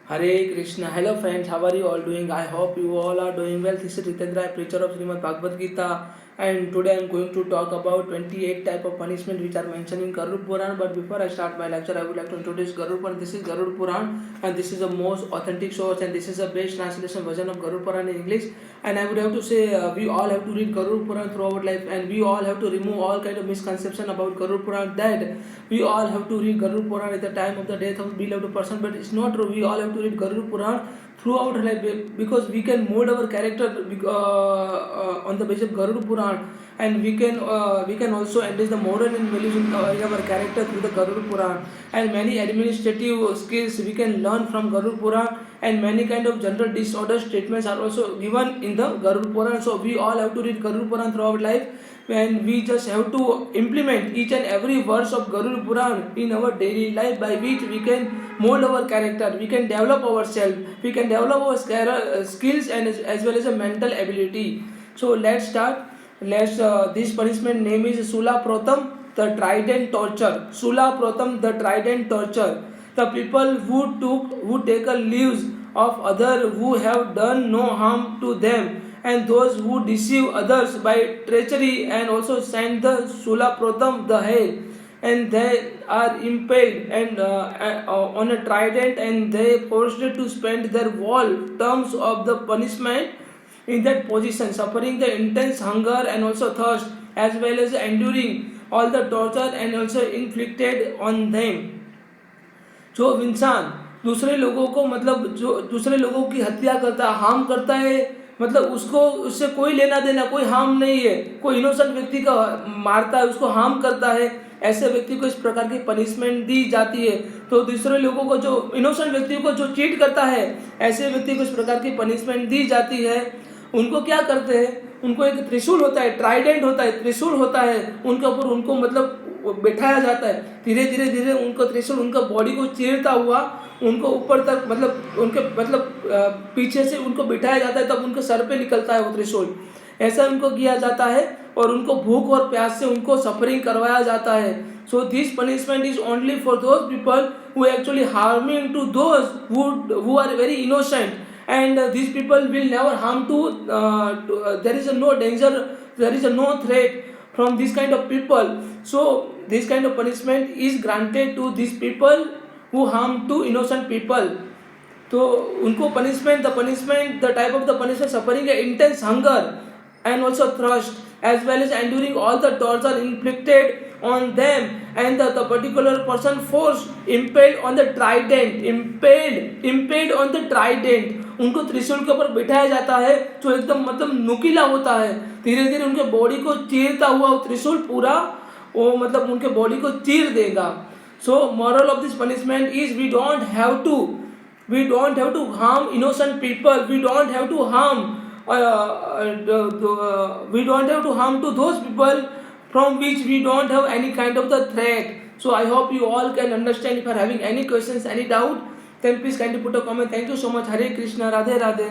Hare Krishna. Hello friends, how are you all doing? I hope you all are doing well. This is Ritendra, preacher of Srimad Bhagavad Gita, and today I am going to talk about 28 type of punishment which are mentioned in Garuda Puran. But before I start my lecture, I would like to introduce Garuda Puran. This is Garuda Puran, and this is the most authentic source, and this is the best translation version of Garuda Puran in English. And I would have to say we all have to read Garuda Puran throughout life, and we all have to remove all kind of misconception about Garuda Puran, that we all have to read Garuda Puran at the time of the death of beloved person. But it's not true. We all have to read Garuda Puran throughout life, because we can mold our character on the basis of Garuda Puran, and we can also enrich the moral and values in our character through the Garuda Puran. And many administrative skills we can learn from Garuda Puran, and many kind of general disorder statements are also given in the Garuda Puran. So we all have to read Garuda Puran throughout life, and we just have to implement each and every verse of Garuda Puran in our daily life, by which we can mold our character, we can develop ourselves, we can develop our skills, and as well as a mental ability. So let's start. This punishment name is Sula Protham, the trident torture. Sula Protham, the trident torture. The people who take a lives of others who have done no harm to them, and those who deceive others by treachery, and also send the Sula Protham, the head, and they are impaled and on a trident, and they forced to spend their whole terms of the punishment in that position, suffering the intense hunger and also thirst, as well as enduring all the torture and also inflicted on them. जो इंसान दूसरे लोगों को, मतलब जो दूसरे लोगों की हत्या करता है, हार्म करता है, मतलब उसको उससे कोई लेना देना, कोई हार्म नहीं है, कोई इनोसेंट व्यक्ति का मारता है, उसको हार्म करता है, ऐसे व्यक्ति को इस प्रकार की पनिशमेंट दी जाती है. तो दूसरे लोगों को, जो इनोसेंट व्यक्ति को जो चीट करता है, ऐसे व्यक्ति को इस प्रकार की पनिशमेंट दी जाती है. उनको क्या करते हैं, उनको एक त्रिशूल होता है, ट्राइडेंट होता है, त्रिशूल होता है, उनके ऊपर उनको मतलब बैठाया जाता है. धीरे धीरे धीरे उनको त्रिशूल उनका बॉडी को चीरता हुआ उनको ऊपर तक, मतलब उनके पीछे से उनको बिठाया जाता है, तब उनके सर पे निकलता है वो त्रिशूल. ऐसा उनको किया जाता है, और उनको भूख और प्यास से उनको सफरिंग करवाया जाता है. So this punishment is only for those people who actually harming to those who are very innocent, and these people will never harm to, there is no danger, there is no threat from this kind of people. So this kind of punishment is granted to these people who harm to innocent people. तो उनको punishment, the type of the punishment, suffering an intense hunger and also thirst, as well as enduring all the torture inflicted on them, and the particular person forced, impaled on the trident, impaled on the trident. उनको त्रिशूल के ऊपर बिठाया जाता है, जो एकदम मतलब नुकीला होता है. धीरे धीरे उनके बॉडी को चीरता हुआ वो त्रिशूल पूरा वो मतलब उनके बॉडी को चीर देगा. So moral of this punishment is we don't have to harm innocent people, we don't have to harm to those people from which we don't have any kind of the threat. So I hope you all can understand. If you are having any questions, any doubt, then please kindly put a comment. Thank you so much. Hare Krishna. Radhe Radhe.